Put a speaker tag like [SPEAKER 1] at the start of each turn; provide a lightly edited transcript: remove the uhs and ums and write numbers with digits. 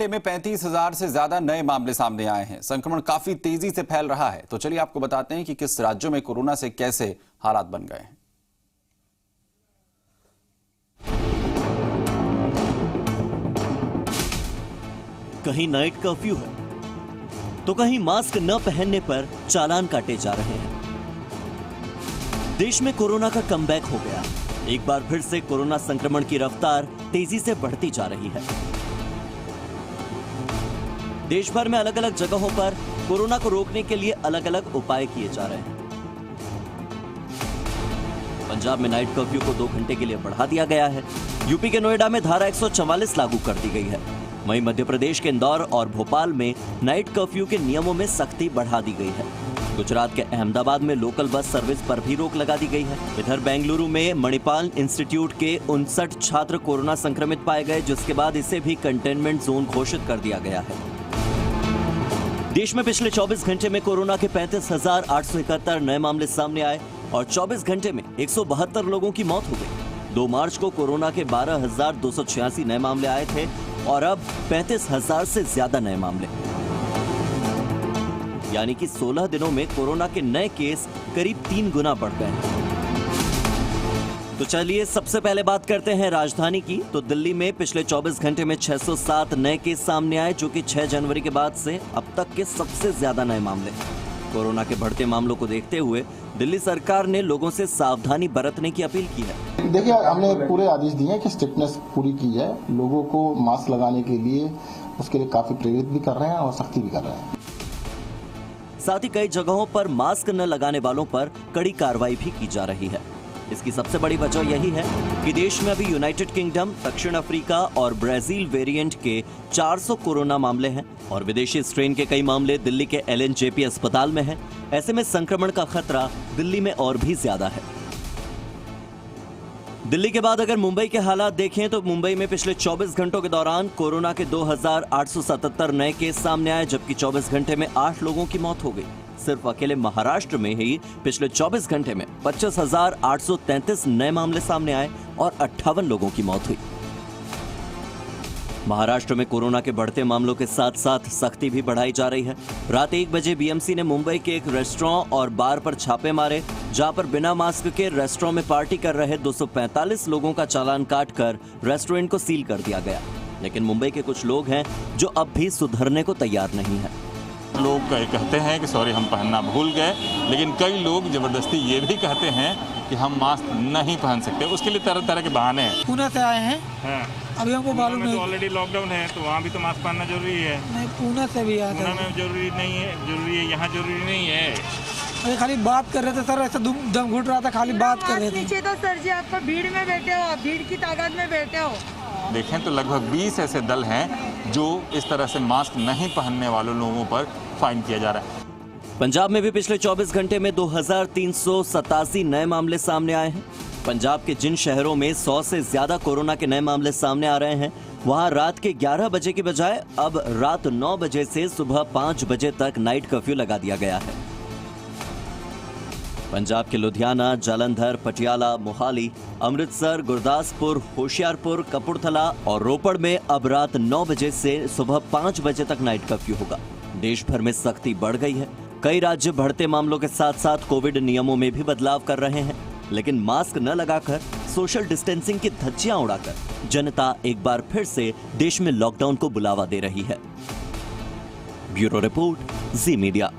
[SPEAKER 1] घंटे में 35,000 से ज्यादा नए मामले सामने आए हैं। संक्रमण काफी तेजी से फैल रहा है। तो चलिए आपको बताते हैं कि किस राज्यों में कोरोना से कैसे हालात बन गए हैं।
[SPEAKER 2] कहीं नाइट कर्फ्यू है तो कहीं मास्क न पहनने पर चालान काटे जा रहे हैं। देश में कोरोना का कमबैक हो गया। एक बार फिर से कोरोना संक्रमण की रफ्तार तेजी से बढ़ती जा रही है। देश भर में अलग अलग जगहों पर कोरोना को रोकने के लिए अलग अलग उपाय किए जा रहे हैं। पंजाब में नाइट कर्फ्यू को 2 घंटे के लिए बढ़ा दिया गया है। यूपी के नोएडा में धारा 144 लागू कर दी गई है। वहीं मध्य प्रदेश के इंदौर और भोपाल में नाइट कर्फ्यू के नियमों में सख्ती बढ़ा दी गई है। गुजरात के अहमदाबाद में लोकल बस सर्विस पर भी रोक लगा दी गई है। इधर बेंगलुरु में मणिपाल इंस्टीट्यूट के 59 छात्र कोरोना संक्रमित पाए गए, जिसके बाद इसे भी कंटेनमेंट जोन घोषित कर दिया गया है। देश में पिछले 24 घंटे में कोरोना के 35,871 नए मामले सामने आए और 24 घंटे में 172 लोगों की मौत हो गई। 2 मार्च को कोरोना के 12,286 नए मामले आए थे और अब 35,000 से ज्यादा नए मामले, यानी कि 16 दिनों में कोरोना के नए केस करीब 3 गुना बढ़ गए हैं। तो चलिए सबसे पहले बात करते हैं राजधानी की। तो दिल्ली में पिछले 24 घंटे में 607 नए केस सामने आए, जो कि 6 जनवरी के बाद से अब तक के सबसे ज्यादा नए मामले हैं। कोरोना के बढ़ते मामलों को देखते हुए दिल्ली सरकार ने लोगों से सावधानी बरतने की अपील की है।
[SPEAKER 3] देखिए, हमने पूरे आदेश दिए हैं कि स्ट्रिक्टनेस पूरी की है। लोगों को मास्क लगाने के लिए उसके लिए काफी प्रेरित भी कर रहे हैं और सख्ती भी कर रहे हैं।
[SPEAKER 2] साथ ही कई जगहों पर मास्क न लगाने वालों पर कड़ी कार्रवाई भी की जा रही है। इसकी सबसे बड़ी वजह यही है कि देश में अभी यूनाइटेड किंगडम, दक्षिण अफ्रीका और ब्राजील वेरिएंट के 400 कोरोना मामले हैं और विदेशी स्ट्रेन के कई मामले दिल्ली के LNJP अस्पताल में हैं। ऐसे में संक्रमण का खतरा दिल्ली में और भी ज्यादा है। दिल्ली के बाद अगर मुंबई के हालात देखें तो मुंबई में पिछले 24 घंटों के दौरान कोरोना के 2,877 नए केस सामने आए, जबकि 24 घंटे में 8 लोगों की मौत हो गई। सिर्फ अकेले महाराष्ट्र में ही पिछले 24 घंटे में 25,833 नए मामले सामने आए और 58 लोगों की मौत हुई। महाराष्ट्र में कोरोना के बढ़ते मामलों के साथ साथ सख्ती भी बढ़ाई जा रही है। रात 1 बजे BMC ने मुंबई के एक रेस्टोरेंट और बार पर छापे मारे, जहां पर बिना मास्क के रेस्टोरेंट में पार्टी कर रहे 245 लोगों का चालान काटकर रेस्टोरेंट को सील कर दिया गया। लेकिन मुंबई के कुछ लोग हैं जो अब भी सुधरने को तैयार नहीं है।
[SPEAKER 4] लोग कहते हैं कि सॉरी हम पहनना भूल गए, लेकिन कई लोग जबरदस्ती ये भी कहते हैं कि हम मास्क नहीं पहन सकते। उसके लिए तरह तरह के बहाने हैं।
[SPEAKER 5] पुणे से आए हैं। अभी हमको मालूम नहीं।
[SPEAKER 4] ऑलरेडी लॉकडाउन है तो वहाँ भी तो मास्क पहनना जरूरी है।
[SPEAKER 5] नहीं, पुणे से भी आए थे।
[SPEAKER 4] पुणे में जरूरी नहीं है, जरूरी है, यहाँ जरूरी नहीं है।
[SPEAKER 5] अरे खाली बात कर रहे थे सर, ऐसा दम घुट रहा था, खाली बात कर रहे थे।
[SPEAKER 6] नीचे तो सर जी आप तो भीड़ में बैठे हो, आप भीड़ की तादाद में बैठे हो।
[SPEAKER 4] देखें तो लगभग 20 ऐसे दल हैं जो इस तरह से मास्क नहीं पहनने वाले लोगों पर फाइन किया जा रहा है।
[SPEAKER 2] पंजाब में भी पिछले 24 घंटे में 2,387 नए मामले सामने आए हैं। पंजाब के जिन शहरों में 100 से ज्यादा कोरोना के नए मामले सामने आ रहे हैं, वहां रात के 11 बजे की बजाय अब रात 9 बजे से सुबह 5 बजे तक नाइट कर्फ्यू लगा दिया गया है। पंजाब के लुधियाना, जालंधर, पटियाला, मोहाली, अमृतसर, गुरदासपुर, होशियारपुर, कपूरथला और रोपड़ में अब रात 9 बजे से सुबह 5 बजे तक नाइट कर्फ्यू होगा। देश भर में सख्ती बढ़ गई है। कई राज्य बढ़ते मामलों के साथ साथ कोविड नियमों में भी बदलाव कर रहे हैं, लेकिन मास्क न लगाकर, सोशल डिस्टेंसिंग की धज्जियां उड़ाकर जनता एक बार फिर से देश में लॉकडाउन को बुलावा दे रही है। ब्यूरो रिपोर्ट, जी मीडिया।